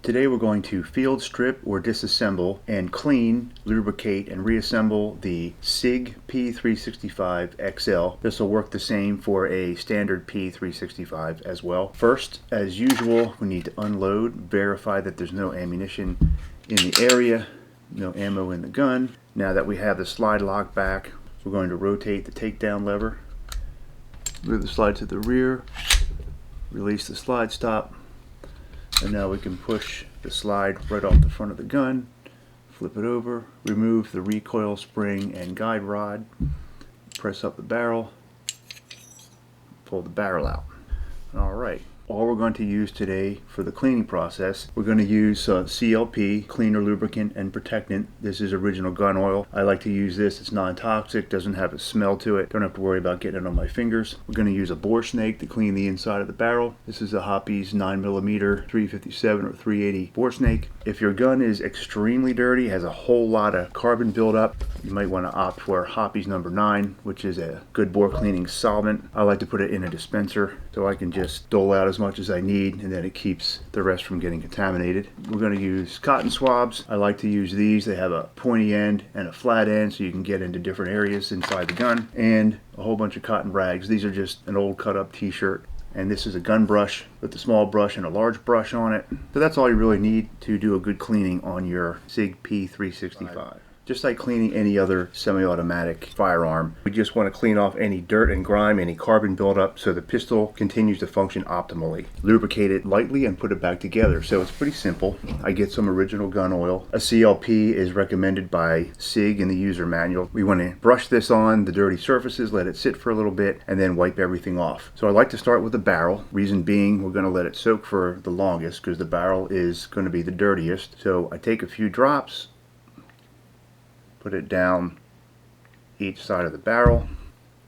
Today we're going to field strip or disassemble and clean, lubricate, and reassemble the Sig P365 XL. This will work the same for a standard P365 as well. First, as usual, we need to unload, verify that there's no ammunition in the area, no ammo in the gun. Now that we have the slide lock back, we're going to rotate the takedown lever, move the slide to the rear, release the slide stop, and now we can push the slide right off the front of the gun, flip it over, remove the recoil spring and guide rod, press up the barrel, pull the barrel out. Alright, all we're going to use today for the cleaning process, we're going to use CLP, cleaner, lubricant, and protectant. This is original gun oil. I like to use this. It's non-toxic, doesn't have a smell to it, don't have to worry about getting it on my fingers. We're going to use a Boresnake to clean the inside of the barrel. This is a Hoppe's 9mm 357 or 380 Boresnake. If your gun is extremely dirty, has a whole lot of carbon buildup, you might want to opt for Hoppe's number 9, which is a good bore cleaning solvent. I like to put it in a dispenser so I can just dole out as much as I need, and then it keeps the rest from getting contaminated. We're going to use cotton swabs. I like to use these. They have a pointy end and a flat end so you can get into different areas inside the gun, and a whole bunch of cotton rags. These are just an old cut up t-shirt. And this is a gun brush with a small brush and a large brush on it. So that's all you really need to do a good cleaning on your Sig P365. Just like cleaning any other semi-automatic firearm, we just want to clean off any dirt and grime, any carbon buildup, so the pistol continues to function optimally. Lubricate it lightly and put it back together. So it's pretty simple. I get some original gun oil. A CLP is recommended by Sig in the user manual. We want to brush this on the dirty surfaces, let it sit for a little bit, and then wipe everything off. So I like to start with the barrel. Reason being, we're going to let it soak for the longest because the barrel is going to be the dirtiest. So I take a few drops, put it down each side of the barrel,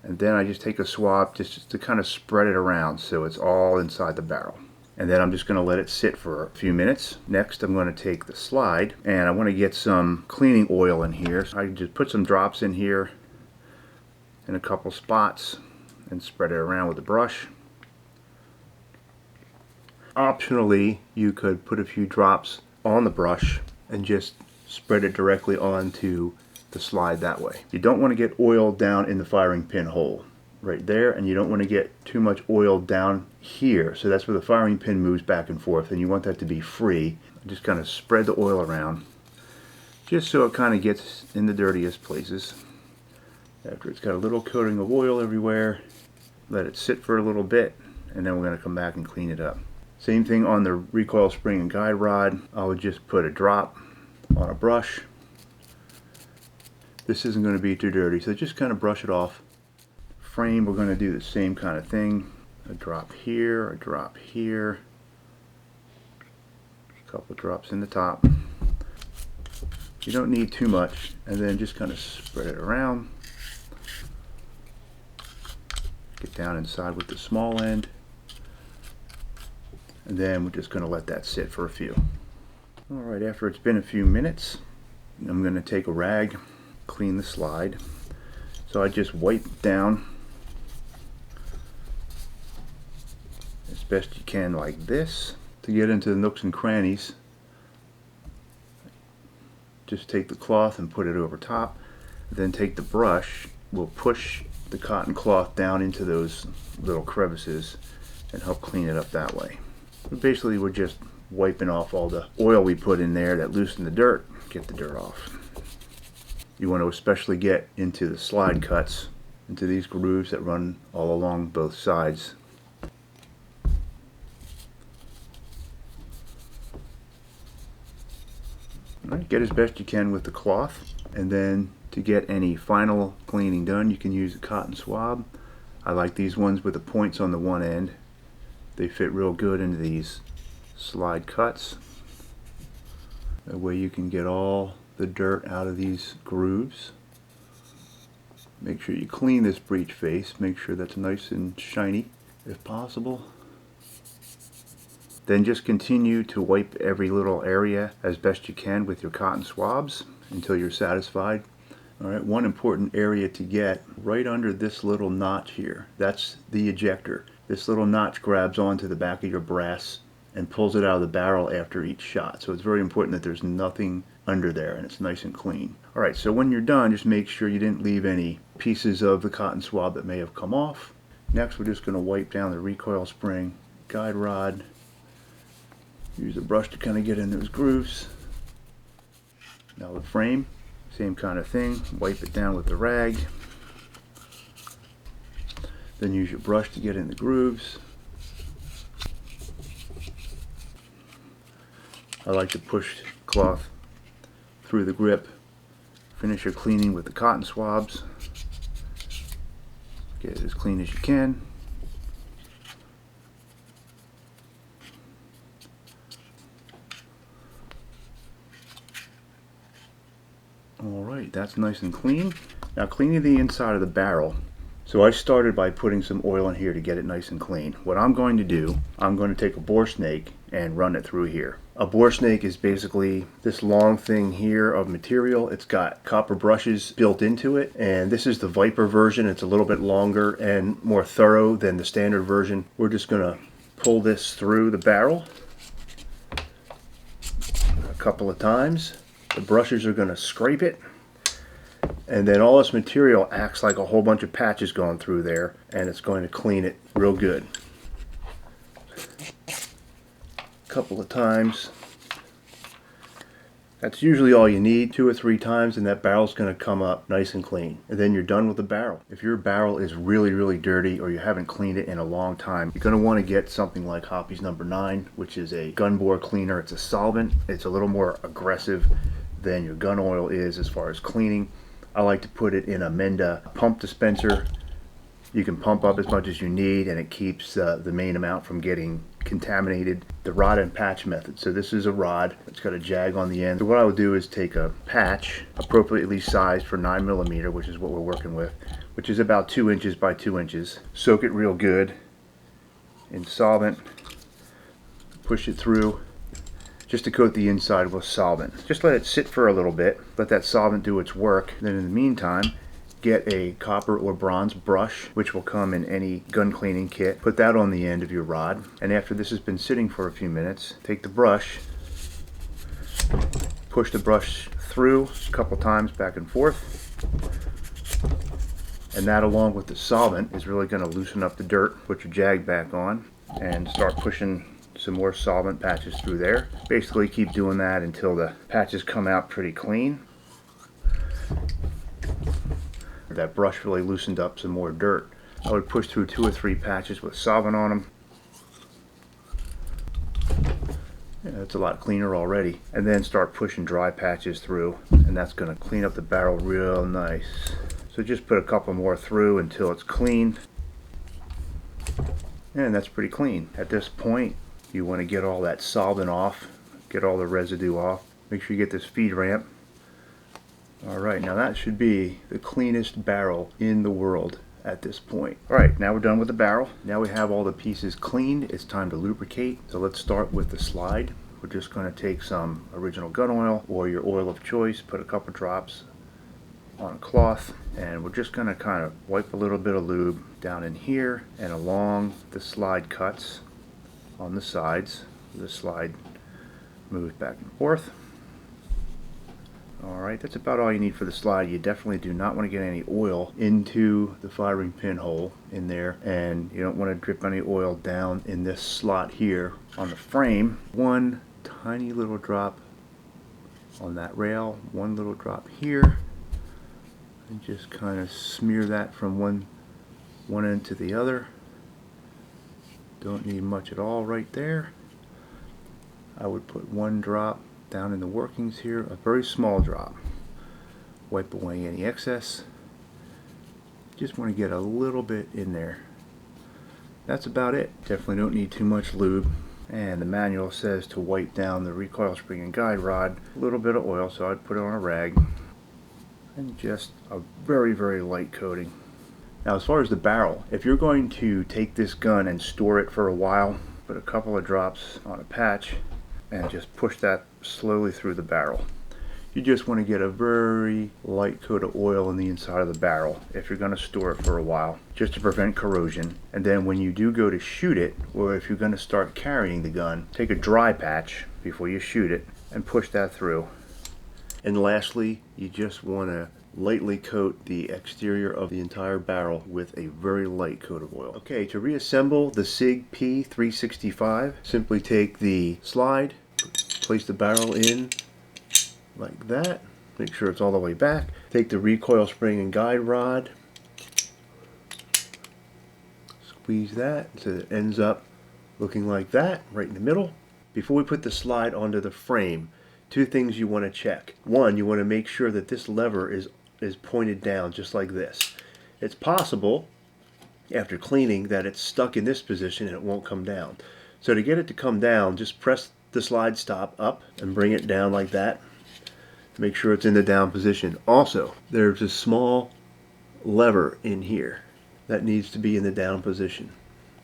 and then I just take a swab just to kind of spread it around so it's all inside the barrel. And then I'm just going to let it sit for a few minutes. Next, I'm going to take the slide, and I want to get some cleaning oil in here. So I just put some drops in here in a couple spots and spread it around with the brush. Optionally, you could put a few drops on the brush and just spread it directly onto the slide that way. You don't want to get oil down in the firing pin hole right there, and you don't want to get too much oil down here. So that's where the firing pin moves back and forth, and you want that to be free. Just kind of spread the oil around just so it kind of gets in the dirtiest places. After it's got a little coating of oil everywhere, let it sit for a little bit, and then we're going to come back and clean it up. Same thing on the recoil spring and guide rod. I would just put a drop on a brush. This isn't going to be too dirty, so just kind of brush it off. Frame, we're going to do the same kind of thing. A drop here, a drop here, a couple drops in the top. You don't need too much, and then just kind of spread it around. Get down inside with the small end, and then we're just going to let that sit for a few. Alright, after it's been a few minutes, I'm going to take a rag, clean the slide. So I just wipe down as best you can like this. To get into the nooks and crannies, just take the cloth and put it over top. Then take the brush, we'll push the cotton cloth down into those little crevices and help clean it up that way. But basically we're just wiping off all the oil we put in there that loosened the dirt. Get the dirt off. You want to especially get into the slide cuts, into these grooves that run all along both sides. Alright, get as best you can with the cloth, and then to get any final cleaning done you can use a cotton swab. I like these ones with the points on the one end. They fit real good into these slide cuts. That way you can get all the dirt out of these grooves. Make sure you clean this breech face. Make sure that's nice and shiny if possible. Then just continue to wipe every little area as best you can with your cotton swabs until you're satisfied. Alright, one important area to get right under this little notch here. That's the ejector. This little notch grabs onto the back of your brass and pulls it out of the barrel after each shot. So it's very important that there's nothing under there and it's nice and clean. Alright, so when you're done, just make sure you didn't leave any pieces of the cotton swab that may have come off. Next, we're just going to wipe down the recoil spring, guide rod, use a brush to kind of get in those grooves. Now the frame, same kind of thing, wipe it down with the rag. Then use your brush to get in the grooves. I like to push cloth through the grip. Finish your cleaning with the cotton swabs. Get it as clean as you can. Alright, that's nice and clean. Now cleaning the inside of the barrel. So I started by putting some oil in here to get it nice and clean. What I'm going to do, I'm going to take a Boresnake and run it through here. A Boresnake is basically this long thing here of material. It's got copper brushes built into it, and this is the Viper version. It's a little bit longer and more thorough than the standard version. We're just going to pull this through the barrel a couple of times. The brushes are going to scrape it, and then all this material acts like a whole bunch of patches going through there, and it's going to clean it real good. Couple of times. That's usually all you need, 2 or 3 times, and that barrel's going to come up nice and clean. And then you're done with the barrel. If your barrel is really dirty or you haven't cleaned it in a long time, you're going to want to get something like Hoppy's number 9, which is a gun bore cleaner. It's a solvent. It's a little more aggressive than your gun oil is as far as cleaning. I like to put it in a Menda pump dispenser. You can pump up as much as you need, and it keeps the main amount from getting contaminated. The rod and patch method. So this is a rod. It's got a jag on the end. So what I would do is take a patch appropriately sized for 9mm, which is what we're working with, which is about 2 inches by 2 inches. Soak it real good in solvent. Push it through just to coat the inside with solvent. Just let it sit for a little bit. Let that solvent do its work. Then in the meantime, get a copper or bronze brush, which will come in any gun cleaning kit. Put that on the end of your rod, and after this has been sitting for a few minutes, take the brush, push the brush through a couple times back and forth, and that along with the solvent is really going to loosen up the dirt. Put your jag back on and start pushing some more solvent patches through there. Basically keep doing that until the patches come out pretty clean. That brush really loosened up some more dirt. I would push through 2 or 3 patches with solvent on them. Yeah, that's a lot cleaner already. And then start pushing dry patches through, and that's going to clean up the barrel real nice. So just put a couple more through until it's clean. And that's pretty clean. At this point, you want to get all that solvent off, get all the residue off. Make sure you get this feed ramp. Alright, now that should be the cleanest barrel in the world at this point. Alright, now we're done with the barrel. Now we have all the pieces cleaned. It's time to lubricate. So let's start with the slide. We're just going to take some original gun oil or your oil of choice, put a couple drops on a cloth, and we're just going to kind of wipe a little bit of lube down in here and along the slide cuts on the sides. The slide moves back and forth. Alright, that's about all you need for the slide. You definitely do not want to get any oil into the firing pinhole in there, and you don't want to drip any oil down in this slot here on the frame. One tiny little drop on that rail, one little drop here, and just kind of smear that from one end to the other. Don't need much at all right there. I would put 1 drop down in the workings here, a very small drop. Wipe away any excess. Just want to get a little bit in there. That's about it. Definitely don't need too much lube. And the manual says to wipe down the recoil spring and guide rod. A little bit of oil, so I'd put it on a rag. And just a very light coating. Now as far as the barrel, if you're going to take this gun and store it for a while, put a couple of drops on a patch and just push that slowly through the barrel. You just want to get a very light coat of oil in the inside of the barrel if you're going to store it for a while, just to prevent corrosion. And then when you do go to shoot it, or if you're going to start carrying the gun, take a dry patch before you shoot it and push that through. And lastly, you just want to lightly coat the exterior of the entire barrel with a very light coat of oil. Okay, to reassemble the Sig P365, simply take the slide, place the barrel in like that, make sure it's all the way back, take the recoil spring and guide rod, squeeze that so that it ends up looking like that, right in the middle. Before we put the slide onto the frame, two things you want to check. One, you want to make sure that this lever is pointed down just like this. It's possible after cleaning that it's stuck in this position and it won't come down. So to get it to come down, just press the slide stop up and bring it down like that to make sure it's in the down position. Also, there's a small lever in here that needs to be in the down position.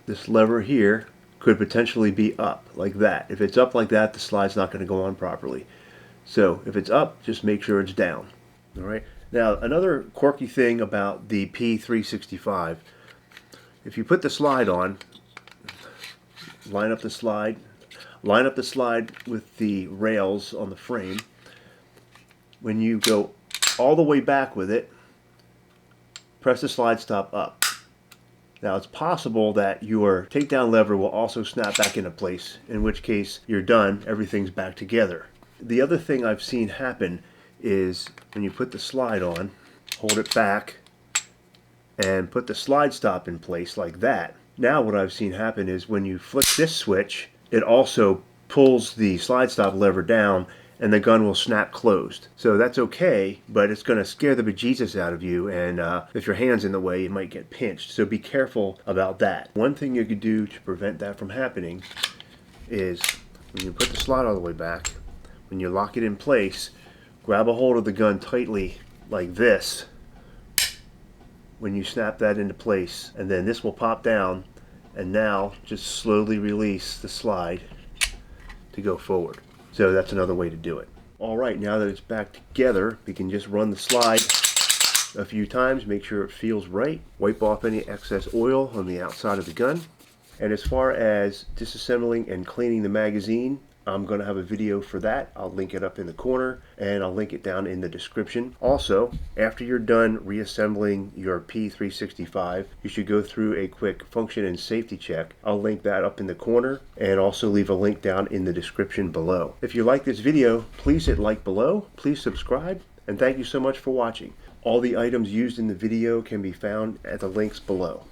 This lever here could potentially be up like that. If it's up like that, the slide's not going to go on properly. So if it's up, just make sure it's down. All right. Now, another quirky thing about the P365, if you put the slide on, line up the slide with the rails on the frame. When you go all the way back with it, press the slide stop up. Now, it's possible that your takedown lever will also snap back into place, in which case you're done, everything's back together. The other thing I've seen happen is when you put the slide on, hold it back, and put the slide stop in place like that. Now what I've seen happen is when you flip this switch, it also pulls the slide stop lever down and the gun will snap closed. So that's okay, but it's going to scare the bejesus out of you, and if your hand's in the way, you might get pinched. So be careful about that. One thing you could do to prevent that from happening is when you put the slide all the way back, when you lock it in place, grab a hold of the gun tightly like this when you snap that into place, and then this will pop down, and now just slowly release the slide to go forward. So that's another way to do it. Alright, now that it's back together, we can just run the slide a few times, make sure it feels right, wipe off any excess oil on the outside of the gun. And as far as disassembling and cleaning the magazine, I'm going to have a video for that. I'll link it up in the corner, and I'll link it down in the description. Also, after you're done reassembling your P365, you should go through a quick function and safety check. I'll link that up in the corner and also leave a link down in the description below. If you like this video, please hit like below, please subscribe, and thank you so much for watching. All the items used in the video can be found at the links below.